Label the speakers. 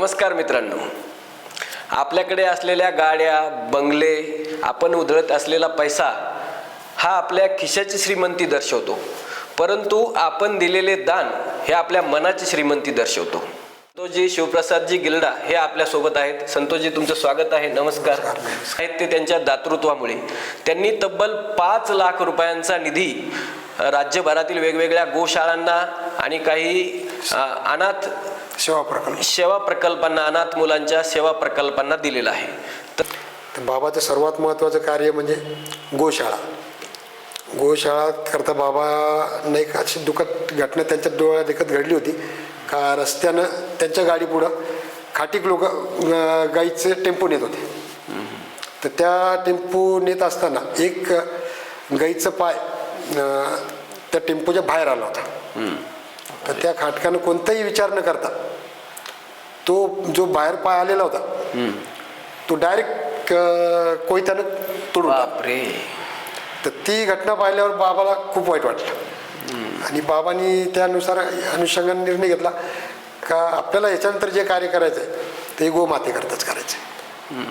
Speaker 1: नमस्कार मित्रांनो, आपल्याकडे असलेल्या गाड्या, बंगले, आपण उधळत असलेला पैसा हा आपल्या खिशाची श्रीमंती दर्शवतो, परंतु आपण दिलेले दान हे आपल्या मनाची श्रीमंती दर्शवतो. संतोषजी शिवप्रसादजी गिल्डा हे आपल्या सोबत आहेत. संतोषजी, तुमचं स्वागत आहे. नमस्कार. आहेत ते त्यांच्या दातृत्वामुळे त्यांनी तब्बल 5 लाख रुपयांचा निधी राज्यभरातील वेगवेगळ्या गोशाळांना आणि काही अनाथ सेवा प्रकल्पांना, अनाथ मुलांच्या सेवा प्रकल्पांना दिलेला आहे.
Speaker 2: तर बाबाचं सर्वात महत्त्वाचं कार्य म्हणजे गोशाळा. गोशाळा करता बाबा नाही का अशी दुःखद घटना त्यांच्या डोळ्यात देखत घडली होती का रस्त्यानं त्यांच्या गाडीपुढं खाटीक लोक गाईचे टेम्पो नेत होते. तर त्या टेम्पो नेत असताना एक गाईचं पाय त्या टेम्पोच्या बाहेर आला होता. तर त्या खाटकानं कोणताही विचार न करता तो जो बाहेर पाय आलेला होता तो डायरेक्ट कोयत्यानं तोडून
Speaker 1: बापरे.
Speaker 2: तर ती घटना पाहिल्यावर बाबाला खूप वाईट वाटलं आणि बाबांनी त्यानुसार अनुषंगाने निर्णय घेतला का आपल्याला याच्यानंतर जे कार्य करायचं आहे ते गोमातेकरताच करायचं आहे.